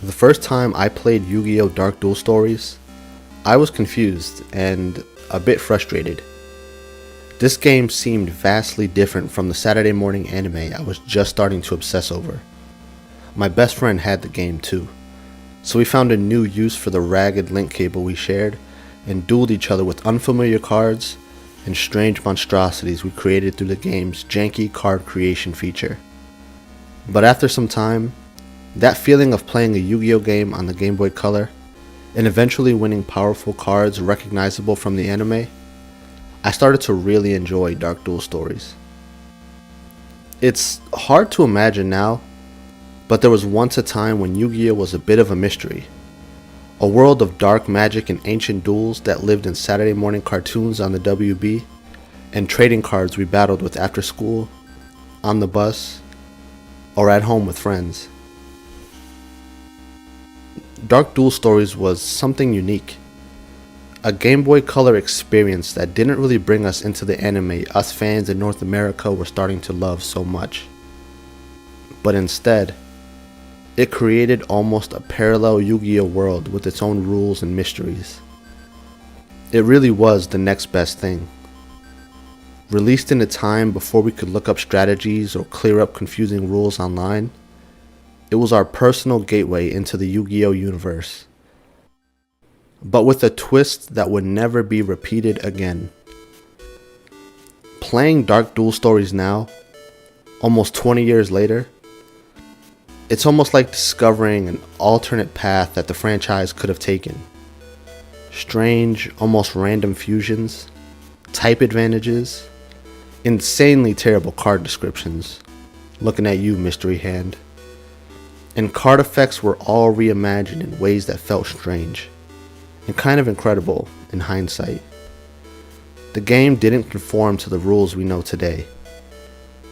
The first time I played Yu-Gi-Oh! Dark Duel Stories, I was confused and a bit frustrated. This game seemed vastly different from the Saturday morning anime I was just starting to obsess over. My best friend had the game too, so we found a new use for the ragged link cable we shared and dueled each other with unfamiliar cards and strange monstrosities we created through the game's janky card creation feature. But after some time, that feeling of playing a Yu-Gi-Oh game on the Gameboy Color and eventually winning powerful cards recognizable from the anime, I started to really enjoy Dark Duel Stories. It's hard to imagine now, but there was once a time when Yu-Gi-Oh was a bit of a mystery. A world of dark magic and ancient duels that lived in Saturday morning cartoons on the WB, and trading cards we battled with after school, on the bus, or at home with friends. Dark Duel Stories was something unique. A Game Boy Color experience that didn't really bring us into the anime us fans in North America were starting to love so much. But instead, it created almost a parallel Yu-Gi-Oh world with its own rules and mysteries. It really was the next best thing. Released in a time before we could look up strategies or clear up confusing rules online, it was our personal gateway into the Yu-Gi-Oh universe. But with a twist that would never be repeated again. Playing Dark Duel Stories now, almost 20 years later, it's almost like discovering an alternate path that the franchise could have taken. Strange, almost random fusions, type advantages, insanely terrible card descriptions, looking at you, mystery hand. And card effects were all reimagined in ways that felt strange, and kind of incredible in hindsight. The game didn't conform to the rules we know today.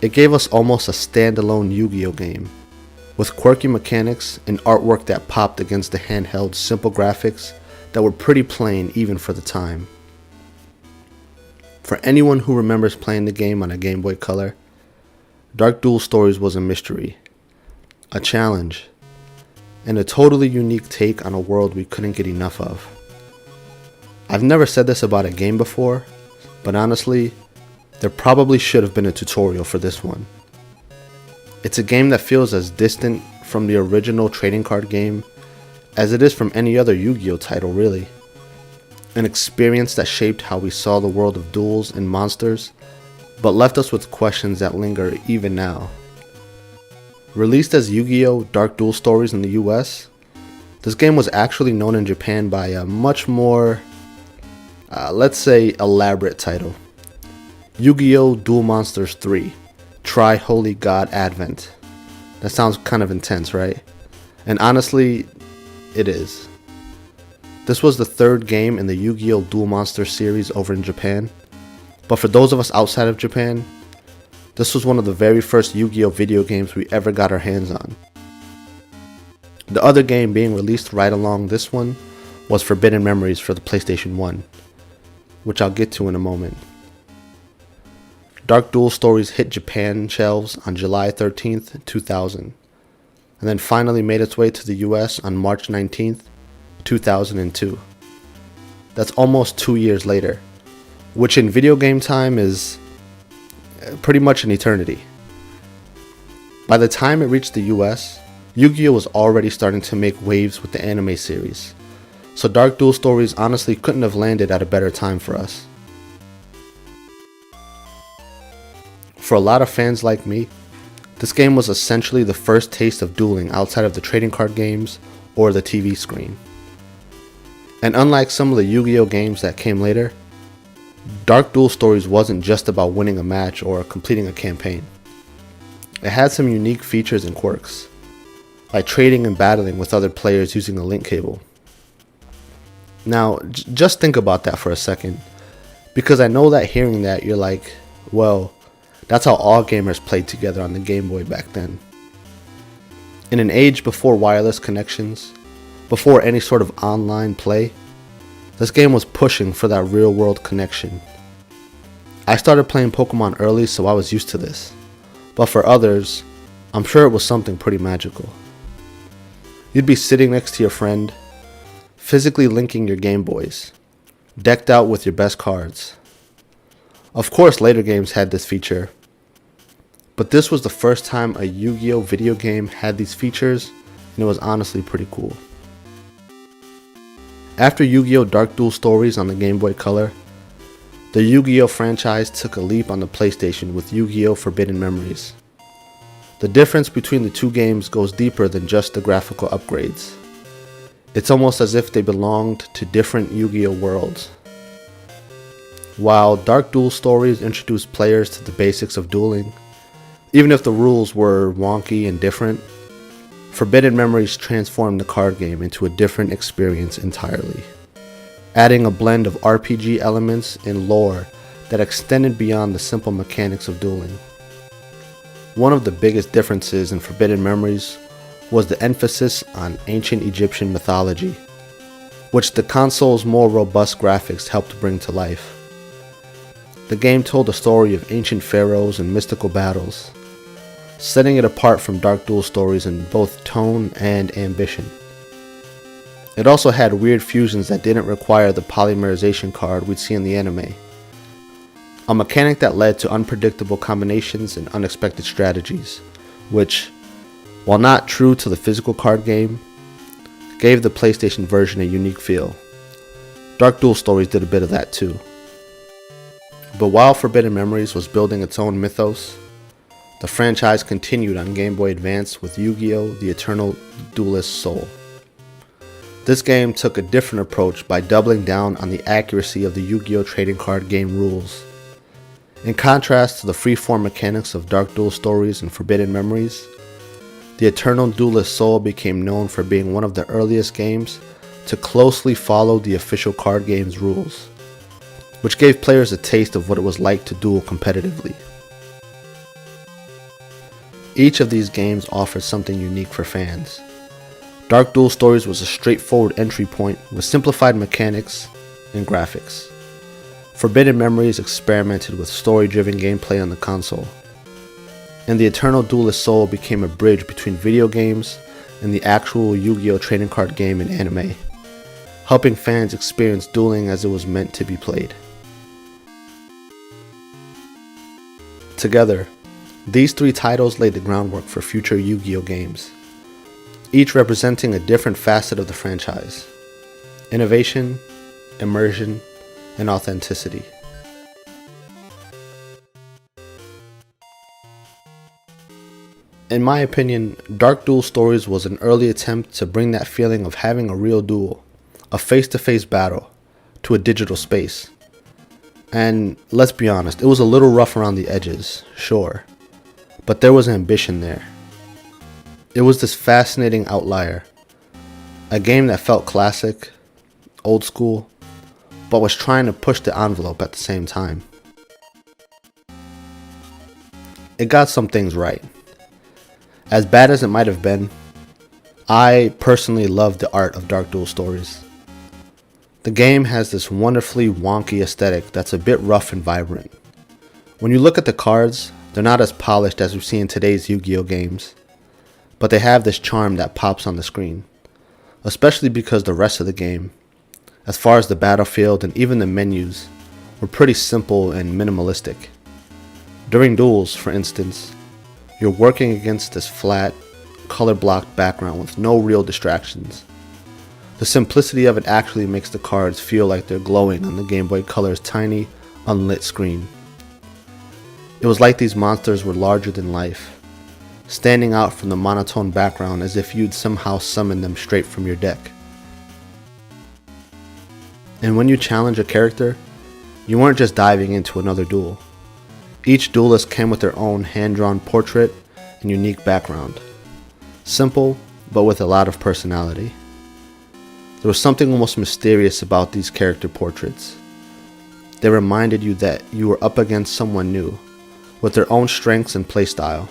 It gave us almost a standalone Yu-Gi-Oh game, with quirky mechanics and artwork that popped against the handheld simple graphics that were pretty plain even for the time. For anyone who remembers playing the game on a Game Boy Color, Dark Duel Stories was a mystery, a challenge, and a totally unique take on a world we couldn't get enough of. I've never said this about a game before, but honestly, there probably should have been a tutorial for this one. It's a game that feels as distant from the original trading card game as it is from any other Yu-Gi-Oh title, really. An experience that shaped how we saw the world of duels and monsters, but left us with questions that linger even now. Released as Yu-Gi-Oh! Dark Duel Stories in the US, this game was actually known in Japan by a much more, let's say, elaborate title. Yu-Gi-Oh! Duel Monsters 3, Tri-Holy God Advent. That sounds kind of intense, right? And honestly, it is. This was the third game in the Yu-Gi-Oh! Duel Monsters series over in Japan, but for those of us outside of Japan, this was one of the very first Yu-Gi-Oh! Video games we ever got our hands on. The other game being released right along this one was Forbidden Memories for the PlayStation 1, which I'll get to in a moment. Dark Duel Stories hit Japan shelves on July 13th, 2000, and then finally made its way to the US on March 19th, 2002. That's almost 2 years later, which in video game time is pretty much an eternity. By the time it reached the US, Yu-Gi-Oh! Was already starting to make waves with the anime series, so Dark Duel Stories honestly couldn't have landed at a better time for us. For a lot of fans like me, this game was essentially the first taste of dueling outside of the trading card games or the TV screen. And unlike some of the Yu-Gi-Oh! Games that came later, Dark Duel Stories wasn't just about winning a match or completing a campaign. It had some unique features and quirks, like trading and battling with other players using a link cable. Now, just think about that for a second, because I know that hearing that you're like, well, that's how all gamers played together on the Game Boy back then. In an age before wireless connections, before any sort of online play, this game was pushing for that real world connection. I started playing Pokemon early, so I was used to this, but for others, I'm sure it was something pretty magical. You'd be sitting next to your friend, physically linking your Game Boys, decked out with your best cards. Of course, later games had this feature, but this was the first time a Yu-Gi-Oh video game had these features, and it was honestly pretty cool. After Yu-Gi-Oh! Dark Duel Stories on the Game Boy Color, the Yu-Gi-Oh! Franchise took a leap on the PlayStation with Yu-Gi-Oh! Forbidden Memories. The difference between the two games goes deeper than just the graphical upgrades. It's almost as if they belonged to different Yu-Gi-Oh! Worlds. While Dark Duel Stories introduced players to the basics of dueling, even if the rules were wonky and different, Forbidden Memories transformed the card game into a different experience entirely, adding a blend of RPG elements and lore that extended beyond the simple mechanics of dueling. One of the biggest differences in Forbidden Memories was the emphasis on ancient Egyptian mythology, which the console's more robust graphics helped bring to life. The game told a story of ancient pharaohs and mystical battles, setting it apart from Dark Duel Stories in both tone and ambition. It also had weird fusions that didn't require the polymerization card we'd see in the anime, a mechanic that led to unpredictable combinations and unexpected strategies, which, while not true to the physical card game, gave the PlayStation version a unique feel. Dark Duel Stories did a bit of that too. But while Forbidden Memories was building its own mythos, the franchise continued on Game Boy Advance with Yu-Gi-Oh! The Eternal Duelist Soul. This game took a different approach by doubling down on the accuracy of the Yu-Gi-Oh! Trading card game rules. In contrast to the freeform mechanics of Dark Duel Stories and Forbidden Memories, the Eternal Duelist Soul became known for being one of the earliest games to closely follow the official card game's rules, which gave players a taste of what it was like to duel competitively. Each of these games offered something unique for fans. Dark Duel Stories was a straightforward entry point with simplified mechanics and graphics. Forbidden Memories experimented with story-driven gameplay on the console, and the Eternal Duelist Soul became a bridge between video games and the actual Yu-Gi-Oh! Trading card game and anime, helping fans experience dueling as it was meant to be played. Together, these three titles laid the groundwork for future Yu-Gi-Oh! Games, each representing a different facet of the franchise: innovation, immersion, and authenticity. In my opinion, Dark Duel Stories was an early attempt to bring that feeling of having a real duel, a face-to-face battle, to a digital space. And let's be honest, it was a little rough around the edges, sure, but there was ambition there. It was this fascinating outlier, a game that felt classic, old school, but was trying to push the envelope at the same time. It got some things right. As bad as it might have been, I personally loved the art of Dark Duel Stories. The game has this wonderfully wonky aesthetic that's a bit rough and vibrant. When you look at the cards, they're not as polished as we see in today's Yu-Gi-Oh! Games, but they have this charm that pops on the screen, especially because the rest of the game, as far as the battlefield and even the menus, were pretty simple and minimalistic. During duels, for instance, you're working against this flat, color-blocked background with no real distractions. The simplicity of it actually makes the cards feel like they're glowing on the Game Boy Color's tiny, unlit screen. It was like these monsters were larger than life, standing out from the monotone background as if you'd somehow summoned them straight from your deck. And when you challenge a character, you weren't just diving into another duel. Each duelist came with their own hand-drawn portrait and unique background. Simple, but with a lot of personality. There was something almost mysterious about these character portraits. They reminded you that you were up against someone new, with their own strengths and playstyle.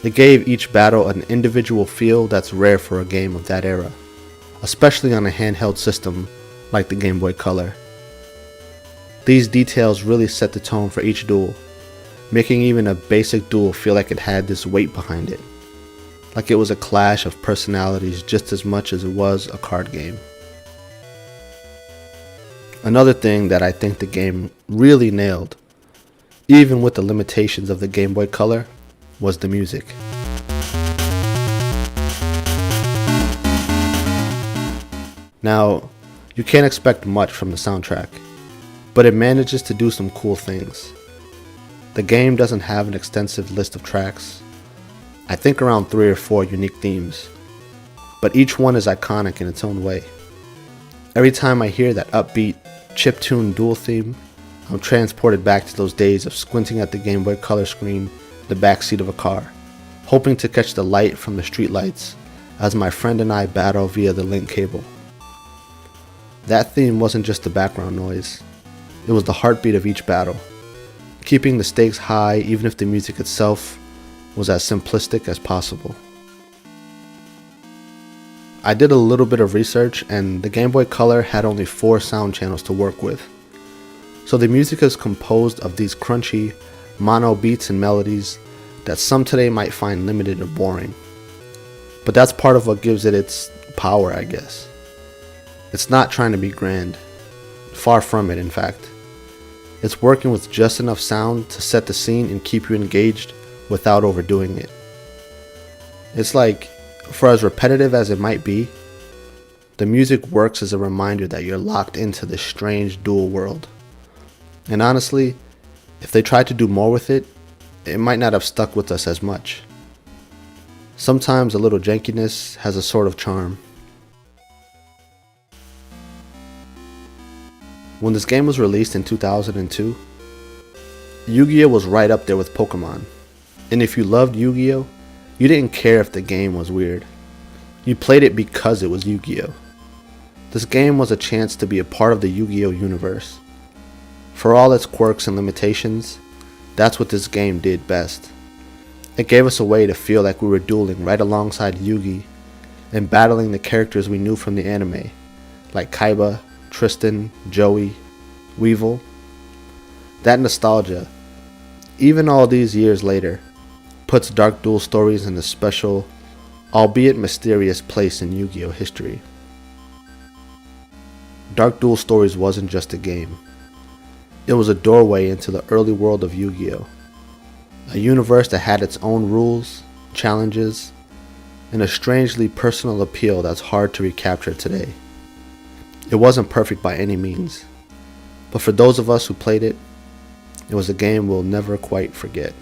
It gave each battle an individual feel that's rare for a game of that era, especially on a handheld system like the Game Boy Color. These details really set the tone for each duel, making even a basic duel feel like it had this weight behind it, like it was a clash of personalities just as much as it was a card game. Another thing that I think the game really nailed, even with the limitations of the Game Boy Color, was the music. Now, you can't expect much from the soundtrack, but it manages to do some cool things. The game doesn't have an extensive list of tracks, I think around 3 or 4 unique themes, but each one is iconic in its own way. Every time I hear that upbeat, chiptune duel theme, I'm transported back to those days of squinting at the Game Boy Color screen in the backseat of a car, hoping to catch the light from the streetlights as my friend and I battle via the link cable. That theme wasn't just the background noise, it was the heartbeat of each battle, keeping the stakes high even if the music itself was as simplistic as possible. I did a little bit of research, and the Game Boy Color had only 4 sound channels to work with. So the music is composed of these crunchy, mono beats and melodies that some today might find limited or boring. But that's part of what gives it its power, I guess. It's not trying to be grand. Far from it, in fact. It's working with just enough sound to set the scene and keep you engaged without overdoing it. It's like, for as repetitive as it might be, the music works as a reminder that you're locked into this strange dual world. And honestly, if they tried to do more with it, it might not have stuck with us as much. Sometimes a little jankiness has a sort of charm. When this game was released in 2002, YuGiOh was right up there with Pokemon. And if you loved YuGiOh, you didn't care if the game was weird. You played it because it was YuGiOh. This game was a chance to be a part of the YuGiOh universe. For all its quirks and limitations, that's what this game did best. It gave us a way to feel like we were dueling right alongside Yugi and battling the characters we knew from the anime, like Kaiba, Tristan, Joey, Weevil. That nostalgia, even all these years later, puts Dak Duel Stories in a special, albeit mysterious place in YuGiOh history. Dak Duel Stories wasn't just a game. It was a doorway into the early world of YuGiOh, a universe that had its own rules, challenges, and a strangely personal appeal that's hard to recapture today. It wasn't perfect by any means, but for those of us who played it, it was a game we'll never quite forget.